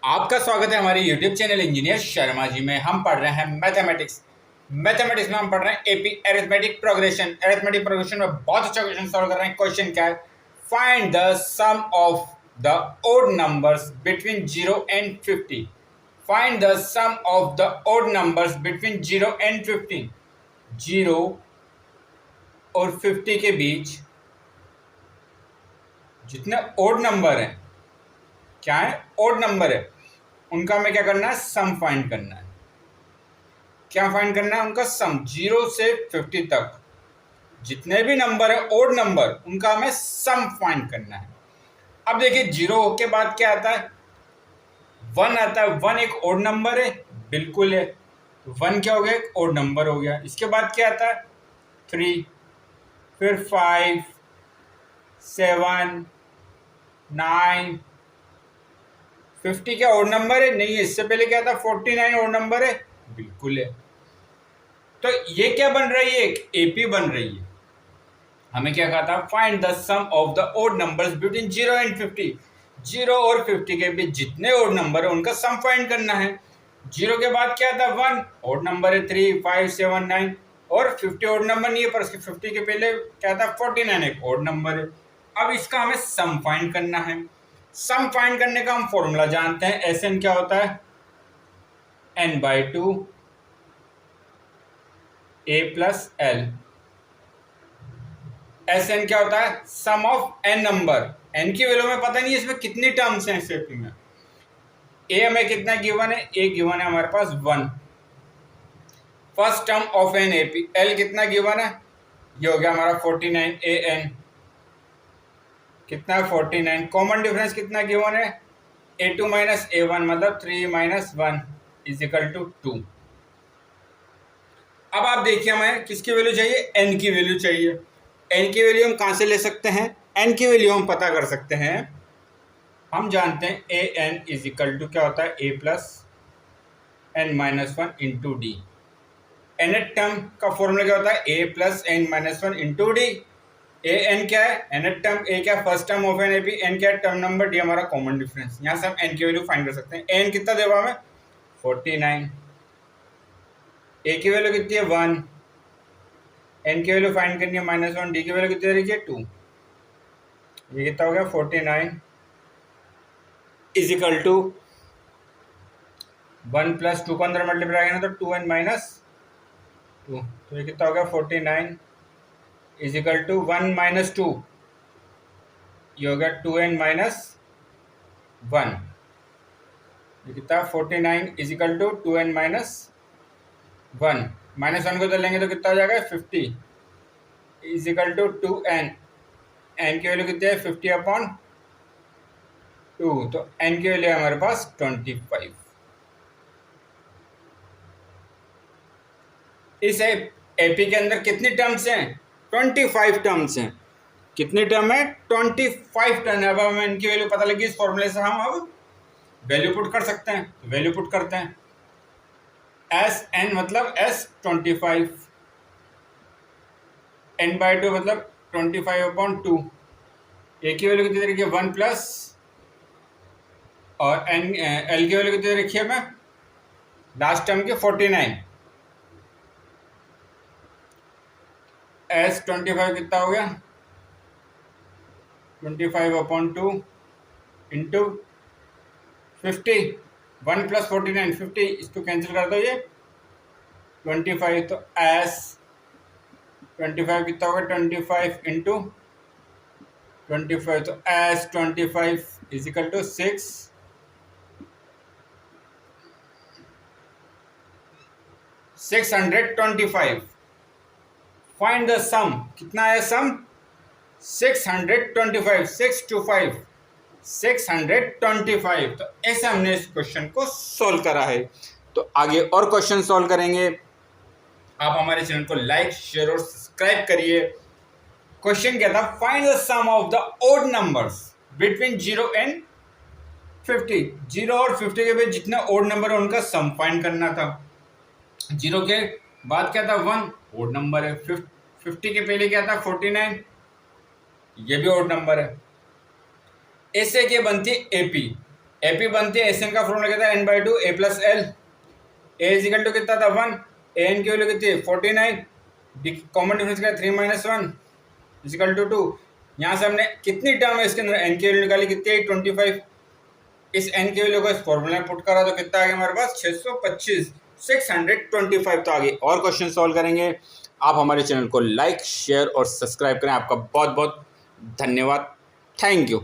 आपका स्वागत है हमारे YouTube channel engineer Sharma ji में। हम पढ़ रहे हैं मैथमेटिक्स। मैथमेटिक्स में हम पढ़ रहे हैं AP arithmetic progression. Arithmetic progression में बहुत अच्छा क्वेश्चन सॉल्व कर रहे हैं। क्वेश्चन क्या है? Find the sum of the odd numbers between 0 and 50। Find the sum of the odd numbers between 0 and 15। 0 और 50 के बीच जितने ओड नंबर हैं, क्या है? ओड नंबर है, उनका हमें क्या करना है? सम फाइंड करना है। क्या फाइंड करना है? उनका सम। 0 से 50 तक जितने भी नंबर है ओड नंबर, उनका हमें सम फाइंड करना है। अब देखिए 0 के बाद क्या आता है? 1 आता है। 1 एक ओड नंबर है, बिल्कुल है। 1 क्या हो गया? एक ओड नंबर हो गया। इसके बाद क्या आता है? 3, फिर 5, 7, 9, 50 क्या ओड नंबर है? नहीं है। इससे पहले क्या था? 49 ओड नंबर है, बिल्कुल है। तो ये क्या बन रही है? एक एपी बन रही है। हमें क्या कहा था? Find the sum of the odd numbers between 0 and 50। 0 और 50 के बीच जितने ओड नंबर है उनका सम फाइंड करना है। 0 के बाद क्या था? 1 ओड नंबर है। 3, 5, 7, 9 और 50 ओड नंबर नहीं है, पर उसके 50 के पहले क्या था? 49 एक ओड नंबर है। अब इसका हमें सम फाइंड करना है। सम फाइंड करने का हम फॉर्मूला जानते हैं। एस एन क्या होता है? n/2 a plus L. S N क्या होता है? Sum of N number. N की वैल्यू में पता नहीं है इसमें कितनी टर्म्स हैं इस एपी में। ए हमें कितना गिवन है? ए गिवन है हमारे पास 1, first term of an AP. L कितना गिवन है? ये हो गया हमारा 49 ए एन। कितना है? 49। कॉमन डिफरेंस कितना गिवन है? a2 माइनस a1, मतलब 3 माइनस 1 इज इक्वल टू 2। अब आप देखिए हमें किसकी वैल्यू चाहिए? एन की वैल्यू चाहिए। एन की वैल्यू हम कहाँ से ले सकते हैं? एन की वैल्यू हम पता कर सकते हैं। हम जानते हैं A N is equal to क्या होता है? A plus N minus 1 into D. Nth term का फॉर्मूला क्या होता है? A plus N minus 1 into D. A N क्या है? Nth term. ए क्या? First term of an AP. N क्या है? Term number. डी हमारा कॉमन डिफरेंस। यहाँ से हम एन की वैल्यू फाइंड कर सकते हैं। एन कितना देगा हमें? 49। ए की वैल्यू कितनी है? 1। एन की वैल्यू फाइंड करनी है -1। डी की वैल्यू कितनी रखी है? 2। ये कितना हो गया? 49 इज इक्वल टू 1 प्लस 2 को अंदर मल्टीप्लाई करना तो 2n माइनस 2। तो ये कितना हो गया? 49 इज इक्वल टू 1 माइनस 2। ये हो गया 2n माइनस 1। ये कितना? 49 is equal to 2n minus 1। -1 को तो लेंगे तो कितना हो जाएगा? 50 is equal to 2n। N की वैल्यू कितनी है? 50/2। तो एन की वैल्यू है हमारे पास 25। इस एपी के अंदर कितनी टर्म्स हैं? 25 टर्म्स हैं। कितनी टर्म है? 25 टर्म है। अब हमें इनकी वैल्यू पता लगी। इस फॉर्मूले से हम अब वैल्यू पुट कर सकते हैं। तो वैल्यू पुट करते हैं। एस एन मतलब एस 25, n/2 मतलब 25/2। ए की वैल्यू कितनी रखी है? 1 प्लस, और एन एल की वैल्यू कितनी रखी है? मैं लास्ट टर्म की 49। एस 25 कितना हो गया? 25/2 इंटू 50। 1 प्लस 49, 50। इसको कैंसिल कर दो, ये 25। तो एस 25 कितना होगा? 25 इंटू 25। तो S 25 is equal to 625। Find the sum. कितना है सम? 625। 625 625। तो ऐसे हमने इस क्वेश्चन को सॉल्व करा है। तो आगे और क्वेश्चन सॉल्व करेंगे। आप हमारे चैनल को लाइक, शेयर और सब्सक्राइब करिए। क्वेश्चन क्या था? Find the sum of the odd numbers between 0 and 50। 0 और 50 के बीच जितने ओड नंबर है उनका सम फाइंड करना था। 0 के बाद क्या था? 1 ओड नंबर है। 50 के पहले क्या था? 49, ये भी ओड नंबर है। ऐसे के बनती है एपी। एपी बनती है, एसएन का फॉर्मूला क्या था, n by two A plus L. A equal to कितना था 1, ए एन की वैल्यू कितनी 49, कॉमन डिफरेंस क्या 3 माइनस 1 इजिकल टू 2। यहाँ से हमने कितनी टर्म है इसके अंदर, एन की वैल्यू निकाली कितनी है 25। इस एन की वैल्यू को इस फॉर्मूला में पुट करा तो कितना आ गया हमारे पास 625, 625 तो आगे और क्वेश्चन सॉल्व करेंगे। आप हमारे चैनल को लाइक शेयर और सब्सक्राइब करें। आपका बहुत बहुत धन्यवाद। Thank you.